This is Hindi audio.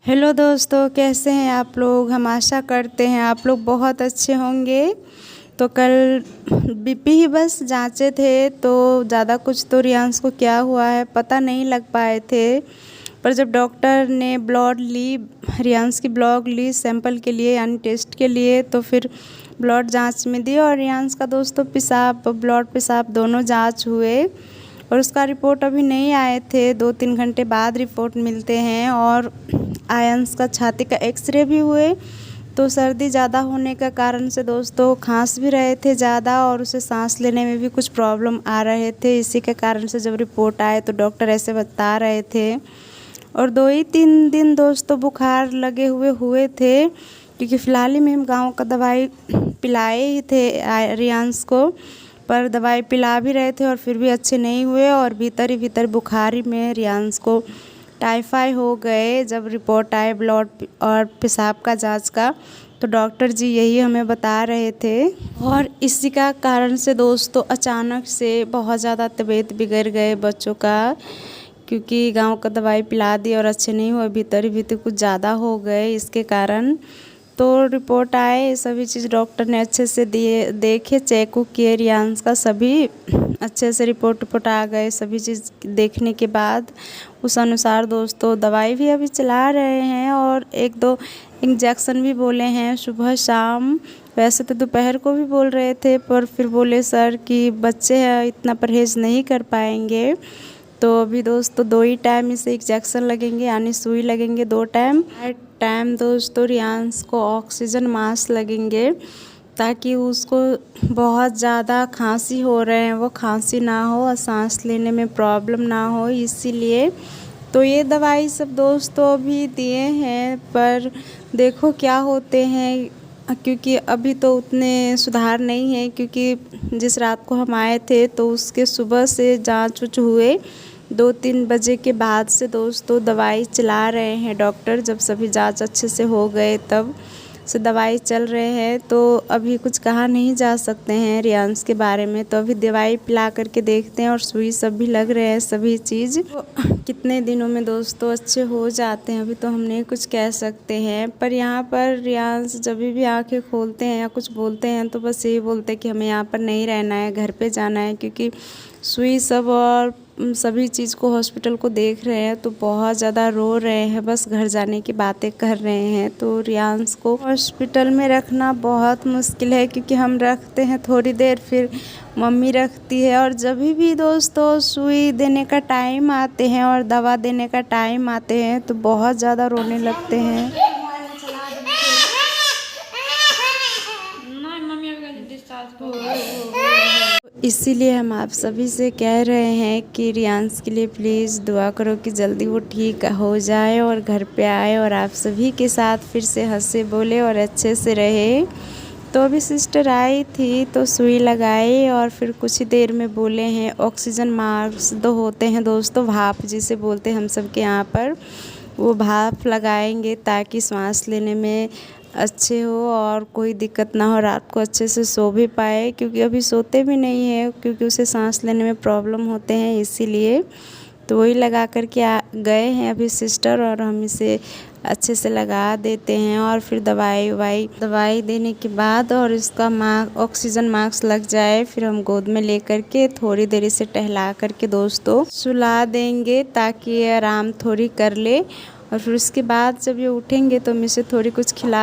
हेलो दोस्तों, कैसे हैं आप लोग। हम आशा करते हैं आप लोग बहुत अच्छे होंगे। तो कल बीपी ही बस जांचे थे तो ज़्यादा कुछ तो रियांश को क्या हुआ है पता नहीं लग पाए थे। पर जब डॉक्टर ने ब्लड ली, रियांश की ब्लड ली सैंपल के लिए यानी टेस्ट के लिए, तो फिर ब्लड जांच में दी और रियांश का दोस्तों ब्लड पेशाब दोनों जांच हुए और उसका रिपोर्ट अभी नहीं आए थे। 2-3 घंटे बाद रिपोर्ट मिलते हैं। और आयंस का छाती का एक्सरे भी हुए तो सर्दी ज़्यादा होने का कारण से दोस्तों खांस भी रहे थे ज़्यादा और उसे सांस लेने में भी कुछ प्रॉब्लम आ रहे थे। इसी के कारण से जब रिपोर्ट आए तो डॉक्टर ऐसे बता रहे थे। और 2 ही 3 दिन दोस्तों बुखार लगे हुए थे, क्योंकि फ़िलहाल ही में हम गाँव का दवाई पिलाए ही थे रियांश को। पर दवाई पिला भी रहे थे और फिर भी अच्छे नहीं हुए और भीतर ही भीतर बुखारी में रियांश को टाइफाइड हो गए। जब रिपोर्ट आए ब्लड और पेशाब का जांच का तो डॉक्टर जी यही हमें बता रहे थे। और इसी का कारण से दोस्तों अचानक से बहुत ज़्यादा तबीयत बिगड़ गए बच्चों का, क्योंकि गांव का दवाई पिला दी और अच्छे नहीं हुए, भीतर ही भीतर कुछ ज़्यादा हो गए। इसके कारण तो रिपोर्ट आए, सभी चीज़ डॉक्टर ने अच्छे से देखे, चेक किए रियांश का, सभी अच्छे से रिपोर्ट आ गए। सभी चीज़ देखने के बाद उस अनुसार दोस्तों दवाई भी अभी चला रहे हैं और 1-2 इंजेक्शन भी बोले हैं सुबह शाम। वैसे तो दोपहर को भी बोल रहे थे पर फिर बोले सर कि बच्चे हैं इतना परहेज़ नहीं कर पाएंगे। तो अभी दोस्तों 2 ही टाइम इसे इंजेक्शन लगेंगे यानी सुई लगेंगे 2 टाइम। हर टाइम दोस्तों रियांश को ऑक्सीजन मास्क लगेंगे ताकि उसको बहुत ज़्यादा खांसी हो रहे हैं वो खांसी ना हो और सांस लेने में प्रॉब्लम ना हो, इसीलिए तो ये दवाई सब दोस्तों अभी दिए हैं। पर देखो क्या होते हैं, क्योंकि अभी तो उतने सुधार नहीं है, क्योंकि जिस रात को हम आए थे तो उसके सुबह से जांच उच हुए 2-3 बजे के बाद से दोस्तों दवाई चला रहे हैं डॉक्टर। जब सभी जांच अच्छे से हो गए तब से दवाई चल रहे हैं। तो अभी कुछ कहा नहीं जा सकते हैं रियांश के बारे में, तो अभी दवाई पिला करके देखते हैं और सुई सब भी लग रहे हैं सभी चीज़। तो कितने दिनों में दोस्तों अच्छे हो जाते हैं अभी तो हम नहीं कुछ कह सकते हैं। पर यहाँ पर रियांश जब भी आंखें खोलते हैं या कुछ बोलते हैं तो बस यही बोलते हैं कि हमें यहाँ पर नहीं रहना है, घर पे जाना है, क्योंकि सुई सब और सभी चीज़ को हॉस्पिटल को देख रहे हैं तो बहुत ज़्यादा रो रहे हैं, बस घर जाने की बातें कर रहे हैं। तो रियांश को हॉस्पिटल में रखना बहुत मुश्किल है, क्योंकि हम रखते हैं थोड़ी देर फिर मम्मी रखती है, और जब भी दोस्तों सुई देने का टाइम आते हैं और दवा देने का टाइम आते हैं तो बहुत ज़्यादा रोने लगते हैं। इसीलिए हम आप सभी से कह रहे हैं कि रियांश के लिए प्लीज़ दुआ करो कि जल्दी वो ठीक हो जाए और घर पे आए और आप सभी के साथ फिर से हंसे बोले और अच्छे से रहे। तो अभी सिस्टर आई थी तो सुई लगाई और फिर कुछ ही देर में बोले हैं ऑक्सीजन मास्क दो होते हैं दोस्तों, भाप जिसे बोलते हैं हम सब के यहाँ पर, वो भाप लगाएंगे ताकि सांस लेने में अच्छे हो और कोई दिक्कत ना हो, रात को अच्छे से सो भी पाए, क्योंकि अभी सोते भी नहीं है क्योंकि उसे सांस लेने में प्रॉब्लम होते हैं इसीलिए। तो वही लगा कर के गए हैं अभी सिस्टर, और हम इसे अच्छे से लगा देते हैं और फिर दवाई देने के बाद और इसका ऑक्सीजन मास्क लग जाए फिर हम गोद में ले कर के थोड़ी देर इसे टहला करके दोस्तों सुला देंगे ताकि ये आराम थोड़ी कर ले। और फिर उसके बाद जब ये उठेंगे तो हम इसे थोड़ी कुछ खिला